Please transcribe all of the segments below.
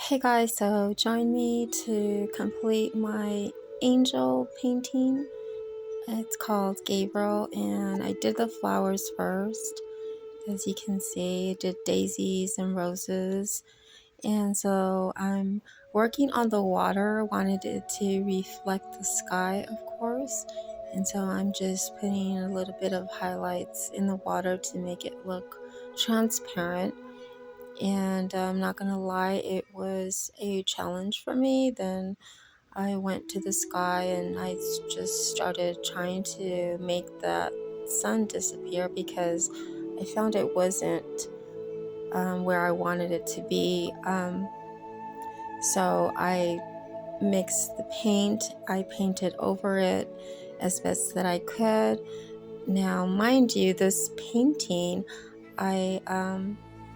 Hey guys, so join me to complete my angel painting. It's called Gabriel, and I did the flowers first. As you can see, I did daisies and roses. And so I'm working on the water, wanted it to reflect the sky, of course. And so I'm just putting a little bit of highlights in the water to make it look transparent. And I'm not gonna lie, it was a challenge for me. Then I went to the sky and I just started trying to make that sun disappear because I found it wasn't where I wanted it to be. So I mixed the paint, I painted over it as best that I could. Now, mind you, this painting, I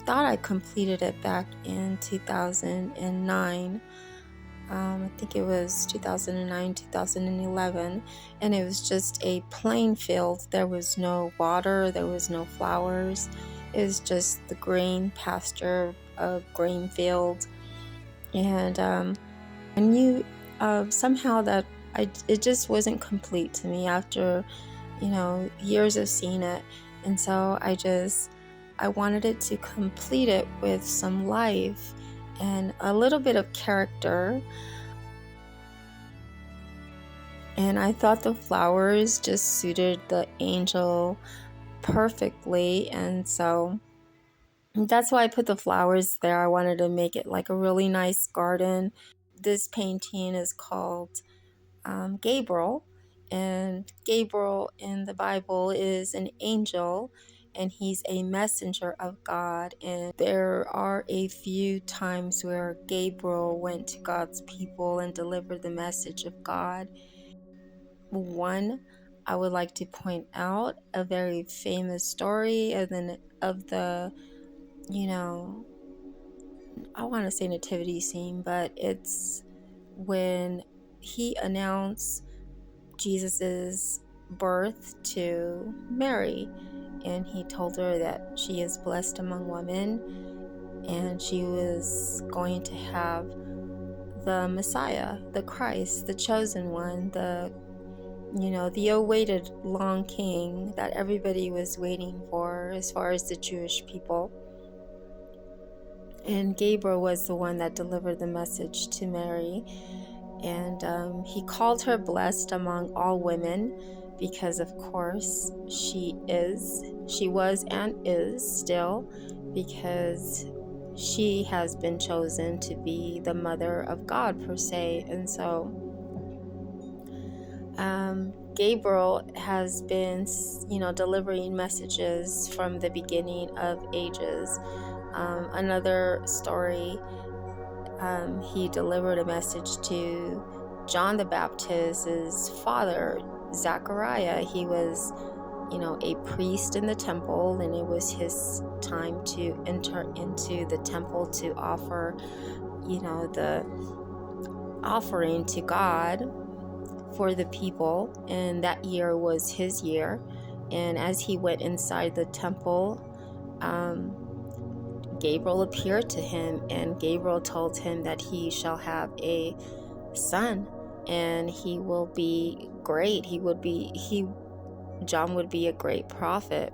thought I completed it back in 2009. I think it was 2009, 2011, and it was just a plain field. There was no water, there was no flowers. It was just the green pasture, a green field, and I knew somehow that it just wasn't complete to me after years of seeing it. And so I wanted it to complete it with some life and a little bit of character. And I thought the flowers just suited the angel perfectly. And so that's why I put the flowers there. I wanted to make it like a really nice garden. This painting is called Gabriel, and Gabriel in the Bible is an angel, and he's a messenger of God. And there are a few times where Gabriel went to God's people and delivered the message of God. One, I would like to point out a very famous story of the I want to say nativity scene, but it's when he announced Jesus's birth to Mary, and he told her that she is blessed among women and she was going to have the Messiah, the Christ, the chosen one, the awaited long king that everybody was waiting for as far as the Jewish people. And Gabriel was the one that delivered the message to Mary. And he called her blessed among all women because, of course, she was and is still, because she has been chosen to be the mother of God, per se. And so Gabriel has been, delivering messages from the beginning of ages. Another story, he delivered a message to John the Baptist's father, Zachariah. He was, a priest in the temple, and it was his time to enter into the temple to offer, the offering to God for the people. And that year was his year. And as he went inside the temple, Gabriel appeared to him, and Gabriel told him that he shall have a son, and he will be great. John would be a great prophet.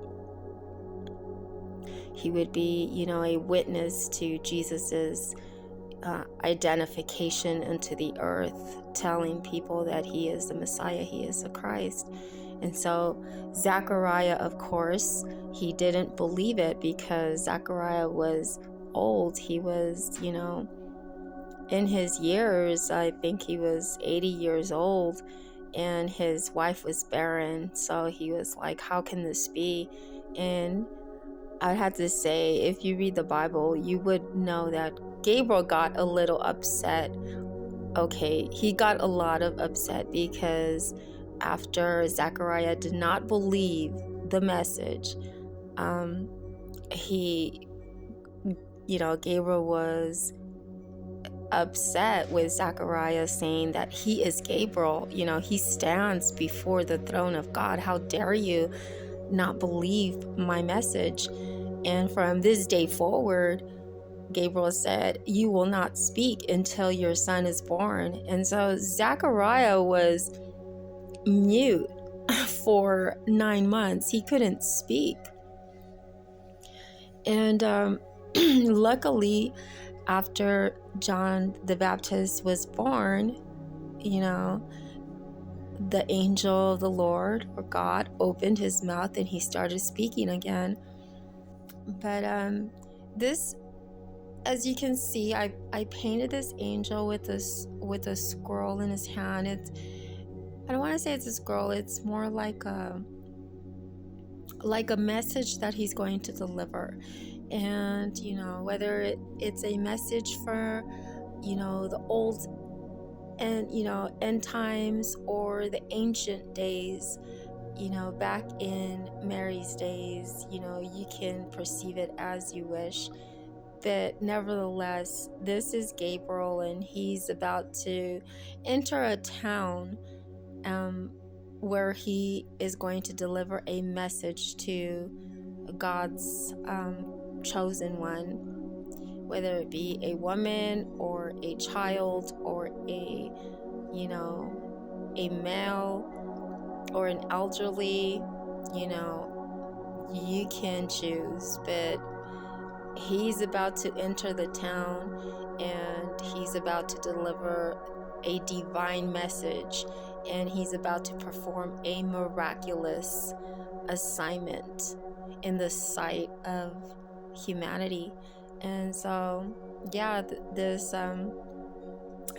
He would be, a witness to Jesus's identification into the earth, telling people that he is the Messiah, he is the Christ. And so Zachariah, of course, he didn't believe it because Zachariah was old. He was, in his years. I think he was 80 years old, and his wife was barren. So he was like, how can this be? And I had to say, if you read the Bible, you would know that Gabriel got a little upset. Okay, he got a lot of upset because after Zechariah did not believe the message, Gabriel was upset with Zechariah, saying that he is Gabriel. He stands before the throne of God. How dare you not believe my message? And from this day forward, Gabriel said, "You will not speak until your son is born." And so Zechariah was mute for 9 months. He couldn't speak. And luckily, after John the Baptist was born, the angel of the Lord, or God, opened his mouth and he started speaking again. But this, as you can see, I painted this angel with a scroll in his hand. I don't want to say it's a scroll. It's more like a message that he's going to deliver. And whether it's a message for the old and end times, or the ancient days, back in Mary's days, you can perceive it as you wish. But nevertheless, this is Gabriel, and he's about to enter a town where he is going to deliver a message to God's chosen one, whether it be a woman or a child or a male or an elderly. You can choose. But he's about to enter the town, and he's about to deliver a divine message, and he's about to perform a miraculous assignment in the sight of humanity. And so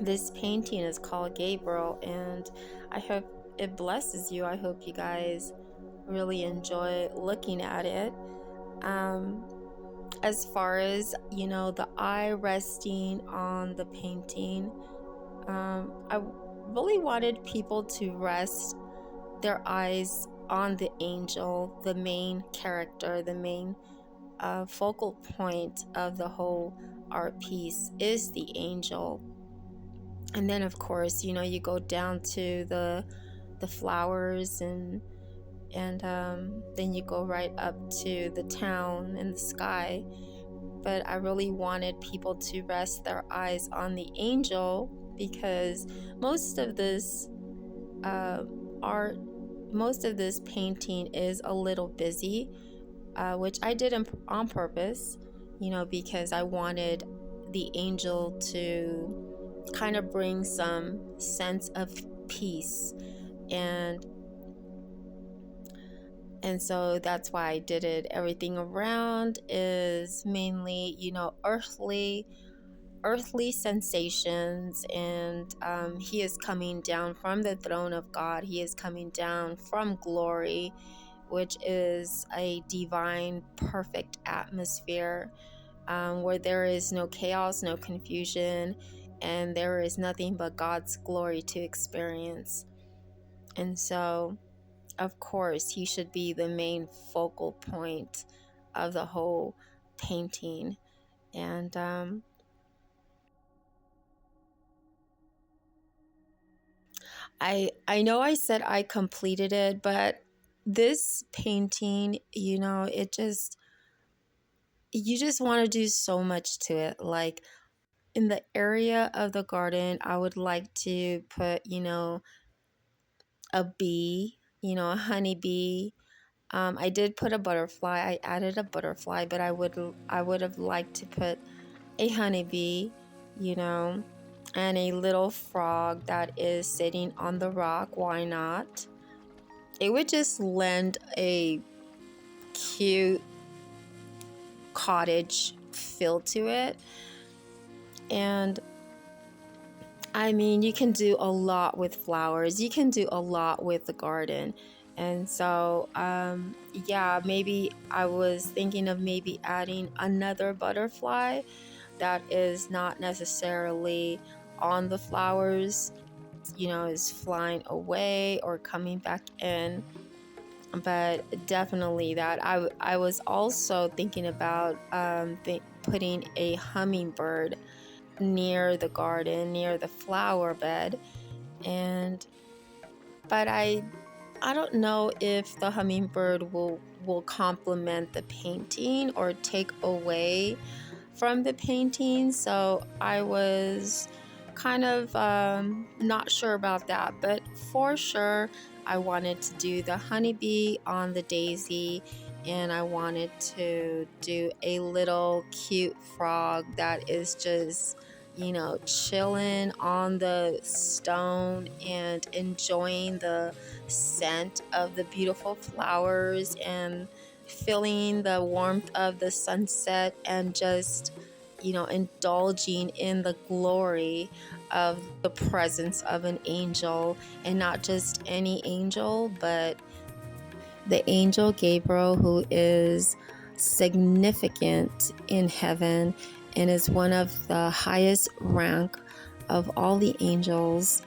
this painting is called Gabriel, and I hope it blesses you. I hope you guys really enjoy looking at it. As far as the eye resting on the painting, I really wanted people to rest their eyes on the angel. The main character, the main focal point of the whole art piece is the angel. And then of course you go down to the flowers, and then you go right up to the town and the sky. But I really wanted people to rest their eyes on the angel, because most of this art, most of this painting is a little busy, which I did on purpose, because I wanted the angel to kind of bring some sense of peace. And so that's why I did it. Everything around is mainly, earthly sensations. And he is coming down from the throne of God. He is coming down from glory, which is a divine, perfect atmosphere, where there is no chaos, no confusion, and there is nothing but God's glory to experience. And so, of course, he should be the main focal point of the whole painting. And I know I said I completed it, but this painting, it just, you just want to do so much to it. Like, in the area of the garden, I would like to put, a bee, a honeybee. I did put a butterfly. I added a butterfly, but I would have liked to put a honeybee, and a little frog that is sitting on the rock. Why not? It would just lend a cute cottage feel to it. And I mean, you can do a lot with flowers. You can do a lot with the garden. And so, maybe I was thinking of maybe adding another butterfly that is not necessarily on the flowers, is flying away or coming back in. But definitely that. I was also thinking about putting a hummingbird near the garden, near the flower bed. But I don't know if the hummingbird will complement the painting or take away from the painting, so I was kind of not sure about that, but for sure I wanted to do the honeybee on the daisy, and I wanted to do a little cute frog that is just, chilling on the stone and enjoying the scent of the beautiful flowers and feeling the warmth of the sunset and just, indulging in the glory of the presence of an angel, and not just any angel, but the angel Gabriel, who is significant in heaven and is one of the highest rank of all the angels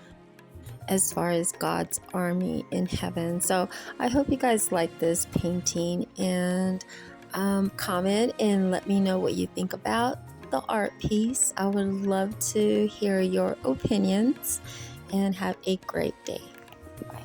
as far as God's army in heaven. So I hope you guys like this painting, and comment and let me know what you think about the art piece. I would love to hear your opinions, and have a great day. Bye.